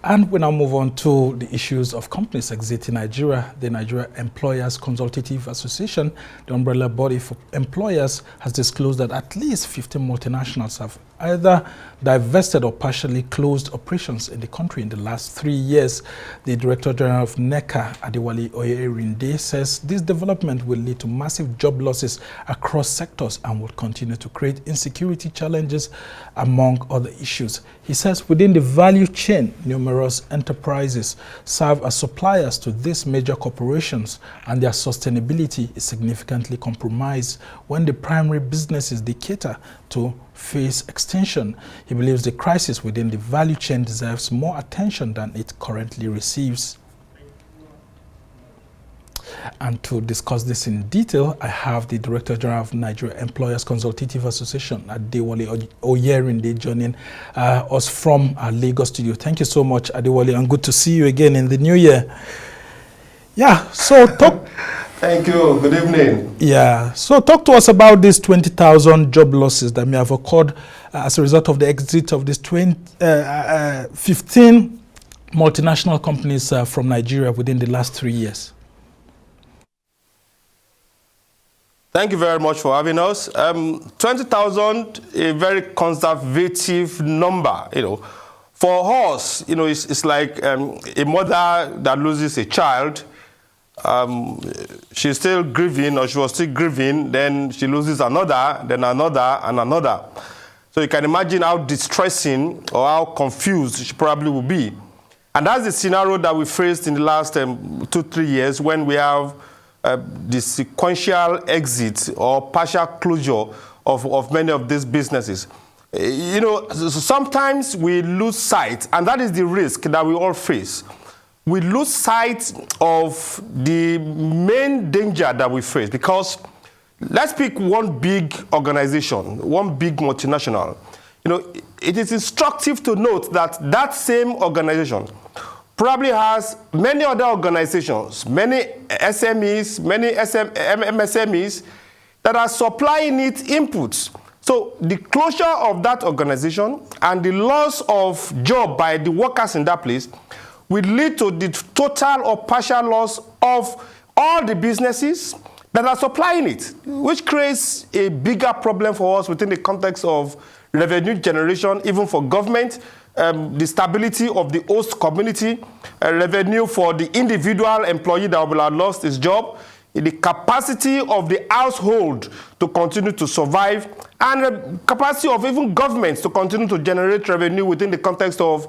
And we now move on to the issues of companies exiting Nigeria. The Nigeria Employers Consultative Association, the umbrella body for employers, has disclosed that at least 15 multinationals have either divested or partially closed operations in the country in the last 3 years. The Director General of NECA, Adewale Oyerinde, says this development will lead to massive job losses across sectors and will continue to create insecurity challenges, among other issues. He says within the value chain, numerous enterprises serve as suppliers to these major corporations, and their sustainability is significantly compromised when the primary businesses they cater to face extinction. He believes the crisis within the value chain deserves more attention than it currently receives. And to discuss this in detail, I have the Director General of Nigeria Employers Consultative Association, Adewale Oyerinde, joining us from our Lagos studio. Thank you so much, Adewale, and good to see you again in the new year. Yeah, so talk. Thank you. Good evening. Yeah, so talk to us about these 20,000 job losses that may have occurred as a result of the exit of these 15 multinational companies from Nigeria within the last 3 years. Thank you very much for having us. 20,000, a very conservative number. For us, it's like a mother that loses a child. She's still grieving, or she was still grieving, then she loses another, then another, and another. So you can imagine how distressing or how confused she probably will be. And that's the scenario that we faced in the last 2-3 years when we have the sequential exit or partial closure of many of these businesses. Sometimes we lose sight, and that is the risk that we all face. We lose sight of the main danger that we face, because let's pick one big organization, one big multinational. It is instructive to note that that same organization probably has many other organizations, many SMEs, many MSMEs that are supplying it inputs. So the closure of that organization and the loss of job by the workers in that place will lead to the total or partial loss of all the businesses that are supplying it, which creates a bigger problem for us within the context of revenue generation, even for government, the stability of the host community, revenue for the individual employee that will have lost his job, the capacity of the household to continue to survive, and the capacity of even governments to continue to generate revenue within the context of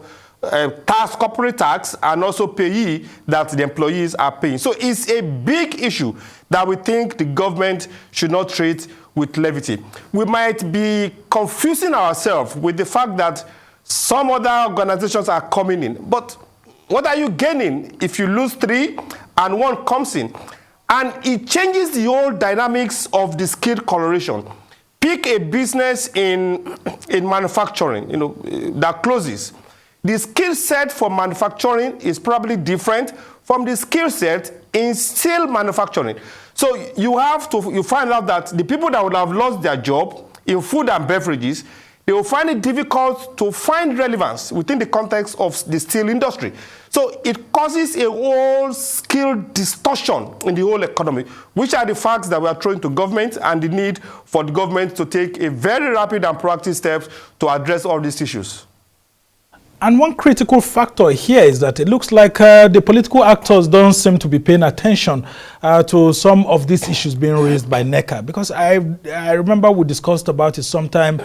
corporate tax, and also payee that the employees are paying. So it's a big issue that we think the government should not treat with levity. We might be confusing ourselves with the fact that some other organizations are coming in, but what are you gaining if you lose 3 and 1 comes in? And it changes the whole dynamics of the skilled correlation. Pick a business in manufacturing, that closes. The skill set for manufacturing is probably different from the skill set in steel manufacturing. So you find out that the people that would have lost their job in food and beverages, they will find it difficult to find relevance within the context of the steel industry. So it causes a whole skill distortion in the whole economy, which are the facts that we are throwing to government, and the need for the government to take a very rapid and proactive steps to address all these issues. And one critical factor here is that it looks like the political actors don't seem to be paying attention to some of these issues being raised by NECA. Because I remember we discussed about it sometime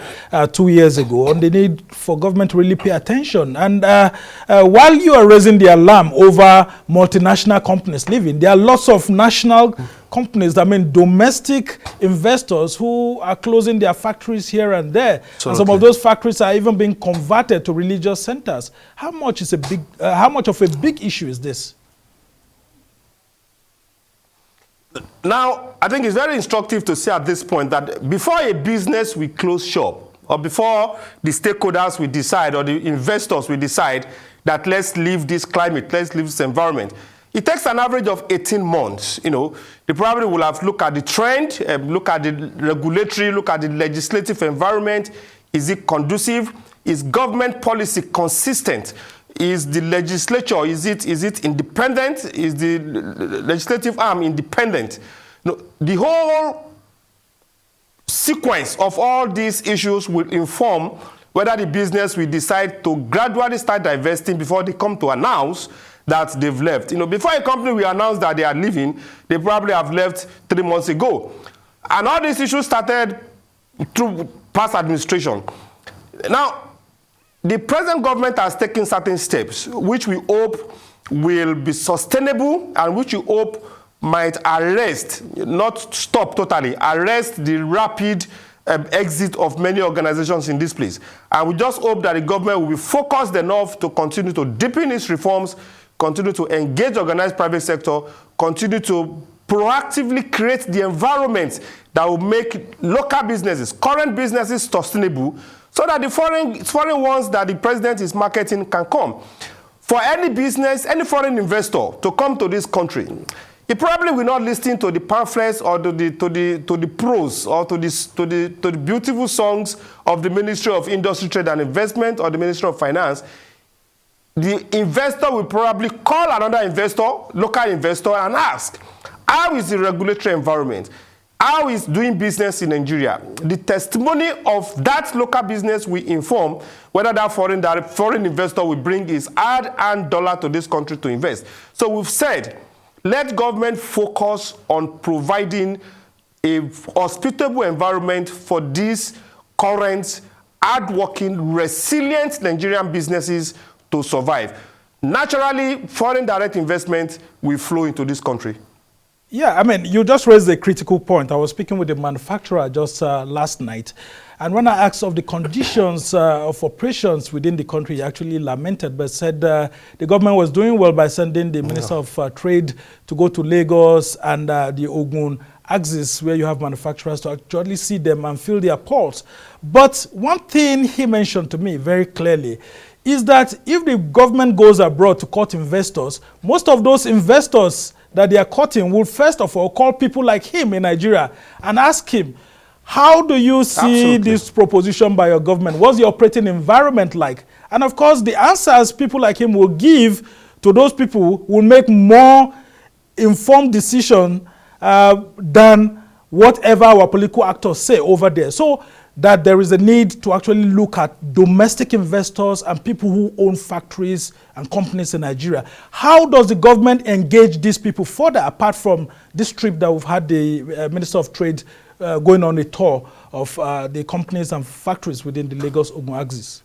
2 years ago on the need for government to really pay attention. And while you are raising the alarm over multinational companies leaving, there are lots of national companies, domestic investors who are closing their factories here and there. Absolutely. And some of those factories are even being converted to religious centers. How much of a big issue is this? Now, I think it's very instructive to say at this point that before a business will close shop, or before the stakeholders will decide, or the investors will decide that let's leave this climate, let's leave this environment, It takes an average of 18 months. You know, they probably will have looked at the trend, look at the regulatory, look at the legislative environment. Is it conducive? Is government policy consistent? Is the legislature, is it independent? Is the legislative arm independent? No, the whole sequence of all these issues will inform whether the business will decide to gradually start divesting before they come to announce that they've left. You know, before a company will announce that they are leaving, they probably have left 3 months ago. And all these issues started through past administration. Now, the present government has taken certain steps, which we hope will be sustainable and which we hope might arrest, not stop totally, arrest the rapid exit of many organizations in this place. And we just hope that the government will be focused enough to continue to deepen its reforms, continue to engage organized private sector, continue to proactively create the environment that will make local businesses, current businesses sustainable, so that the foreign ones that the president is marketing can come. For any business, any foreign investor to come to this country, he probably will not listen to the pamphlets or to the prose or to the beautiful songs of the Ministry of Industry, Trade and Investment or the Ministry of Finance. The investor will probably call another investor, local investor, and ask, how is the regulatory environment? How is doing business in Nigeria? The testimony of that local business will inform whether that foreign investor will bring his hard-earned dollar to this country to invest. So we've said, let government focus on providing a hospitable environment for these current, hard-working, resilient Nigerian businesses to survive. Naturally, foreign direct investment will flow into this country. Yeah, I mean, you just raised a critical point. I was speaking with the manufacturer just last night, and when I asked of the conditions of operations within the country, he actually lamented, but said the government was doing well by sending the Minister of Trade to go to Lagos and the Ogun axis, where you have manufacturers, to actually see them and feel their pulse. But one thing he mentioned to me very clearly is that if the government goes abroad to court investors, most of those investors that they are courting will first of all call people like him in Nigeria and ask him, how do you see this proposition by your government? What's the operating environment like? And of course, the answers people like him will give to those people will make more informed decision than whatever our political actors say over there. So that there is a need to actually look at domestic investors and people who own factories and companies in Nigeria. How does the government engage these people further, apart from this trip that we've had the Minister of Trade going on a tour of the companies and factories within the Lagos-Ogun axis?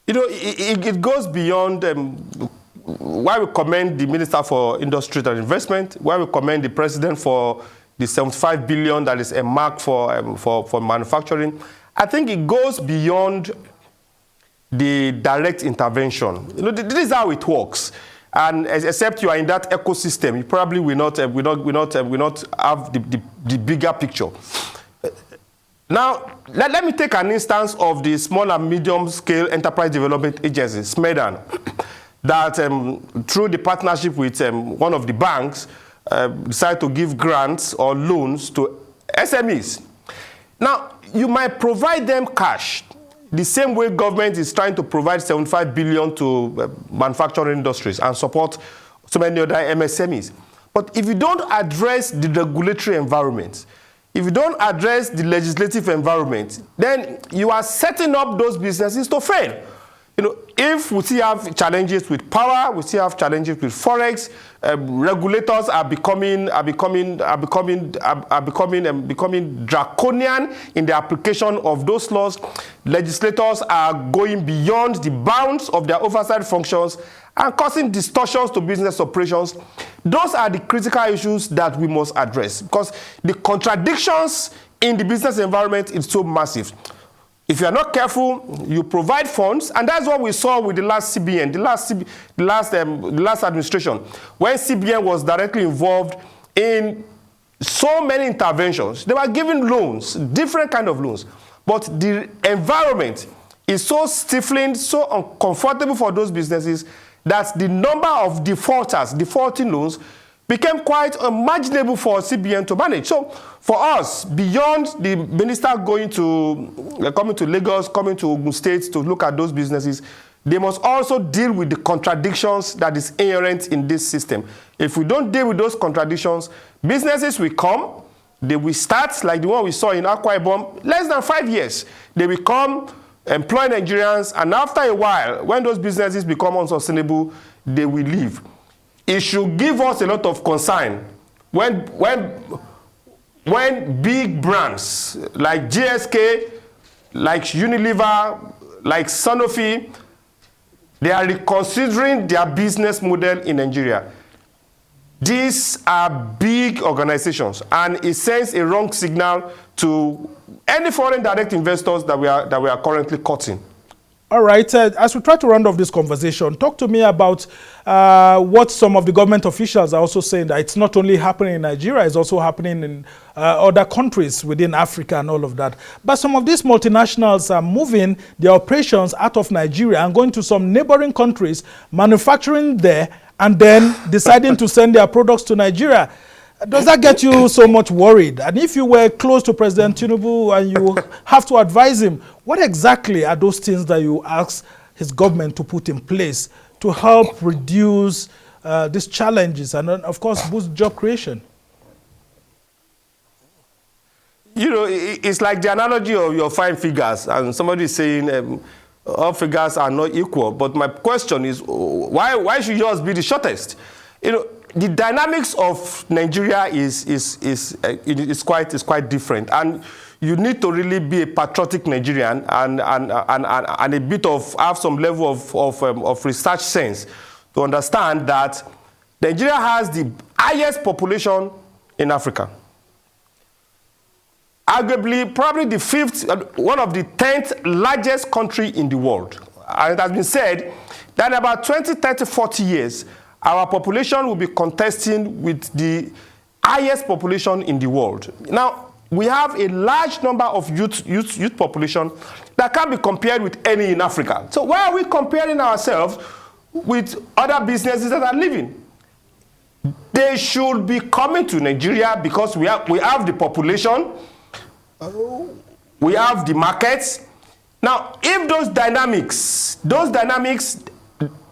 You know, it goes beyond why we commend the Minister for Industry and Investment, why we commend the President for the 75 billion that is earmarked for manufacturing. I think it goes beyond the direct intervention. You know, this is how it works. And except you are in that ecosystem, you probably will not have the bigger picture. Now, let me take an instance of the small and medium scale enterprise development agency, SMEDAN, that through the partnership with one of the banks, decide to give grants or loans to SMEs. Now, you might provide them cash, the same way government is trying to provide 75 billion to manufacturing industries and support so many other MSMEs. But if you don't address the regulatory environment, if you don't address the legislative environment, then you are setting up those businesses to fail. You know, if we still have challenges with power, we still have challenges with forex, regulators are becoming draconian in the application of those laws. Legislators are going beyond the bounds of their oversight functions and causing distortions to business operations. Those are the critical issues that we must address, because the contradictions in the business environment is so massive. If you are not careful, you provide funds, and that's what we saw with the last CBN, the last administration, when CBN was directly involved in so many interventions. They were giving loans, different kind of loans, but the environment is so stifling, so uncomfortable for those businesses that the number of defaulters, defaulting loans, became quite unimaginable for CBN to manage. So for us, beyond the minister coming to Lagos, coming to Ogun State to look at those businesses, they must also deal with the contradictions that is inherent in this system. If we don't deal with those contradictions, businesses will come, they will start like the one we saw in Akwa Ibom, less than 5 years. They will come, employ Nigerians, and after a while, when those businesses become unsustainable, they will leave. It should give us a lot of concern when big brands like GSK, like Unilever, like Sanofi, they are reconsidering their business model in Nigeria. These are big organizations, and it sends a wrong signal to any foreign direct investors that we are currently cutting. All right, as we try to round off this conversation, talk to me about what some of the government officials are also saying, that it's not only happening in Nigeria, it's also happening in other countries within Africa and all of that. But some of these multinationals are moving their operations out of Nigeria and going to some neighboring countries, manufacturing there, and then deciding to send their products to Nigeria. Does that get you so much worried? And if you were close to President Tinubu and you have to advise him, what exactly are those things that you ask his government to put in place to help reduce these challenges and, of course, boost job creation? You know, it's like the analogy of your 5 figures, and somebody is saying all figures are not equal. But my question is, why should yours be the shortest? You know, the dynamics of Nigeria is quite different, and you need to really be a patriotic Nigerian and a bit of have some level of research sense to understand that Nigeria has the highest population in Africa. Arguably, probably the 5th, one of the 10th largest country in the world. And it has been said that in about 20, 30, 40 years, our population will be contesting with the highest population in the world. Now, we have a large number of youth population that can be compared with any in Africa. So why are we comparing ourselves with other businesses that are living? They should be coming to Nigeria because we have the population, we have the markets. Now, if those dynamics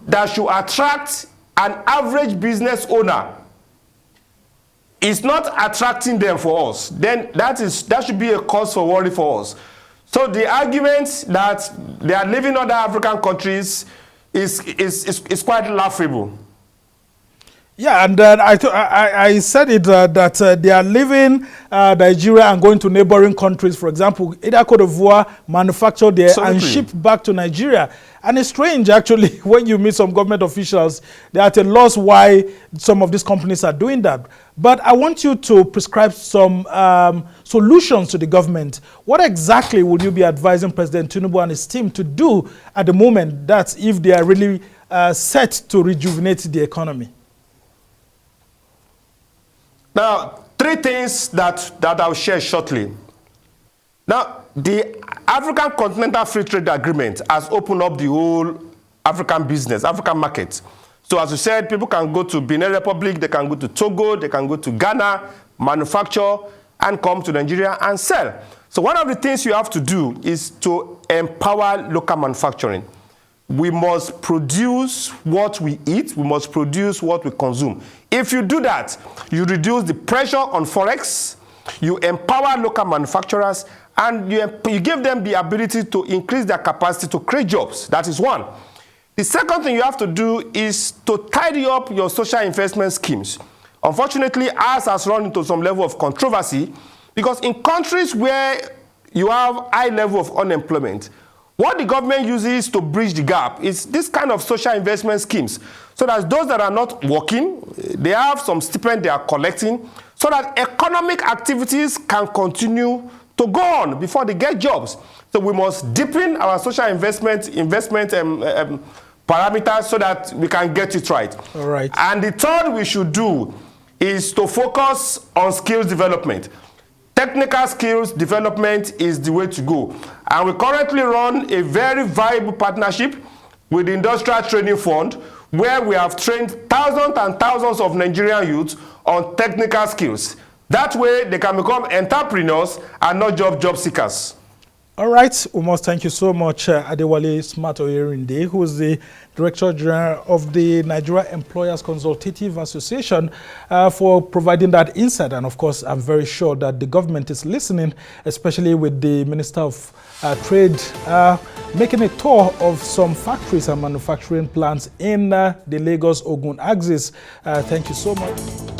that should attract an average business owner is not attracting them for us, then that should be a cause for worry for us. So the argument that they are living in other African countries is quite laughable. Yeah, and I said it that they are leaving Nigeria and going to neighboring countries. For example, either Cote d'Ivoire, manufacture there and ship back to Nigeria. And it's strange, actually, when you meet some government officials, they're at a loss why some of these companies are doing that. But I want you to prescribe some solutions to the government. What exactly would you be advising President Tinubu and his team to do at the moment, that if they are really set to rejuvenate the economy? Now, 3 things that I'll share shortly. Now, the African Continental Free Trade Agreement has opened up the whole African business, African market. So as you said, people can go to Benin Republic, they can go to Togo, they can go to Ghana, manufacture, and come to Nigeria and sell. So one of the things you have to do is to empower local manufacturing. We must produce what we eat, we must produce what we consume. If you do that, you reduce the pressure on Forex, you empower local manufacturers, and you give them the ability to increase their capacity to create jobs. That is one. The second thing you have to do is to tidy up your social investment schemes. Unfortunately, ours has run into some level of controversy because in countries where you have high level of unemployment, what the government uses to bridge the gap is this kind of social investment schemes. So that those that are not working, they have some stipend they are collecting so that economic activities can continue to go on before they get jobs. So we must deepen our social investment parameters so that we can get it right. All right. And the third we should do is to focus on skills development. Technical skills development is the way to go. And we currently run a very viable partnership with the Industrial Training Fund, where we have trained thousands and thousands of Nigerian youths on technical skills. That way, they can become entrepreneurs and not just job seekers. All right, we must thank you so much, Adewale Oyerinde, who is the Director General of the Nigeria Employers Consultative Association, for providing that insight. And of course, I'm very sure that the government is listening, especially with the Minister of Trade making a tour of some factories and manufacturing plants in the Lagos-Ogun axis. Thank you so much.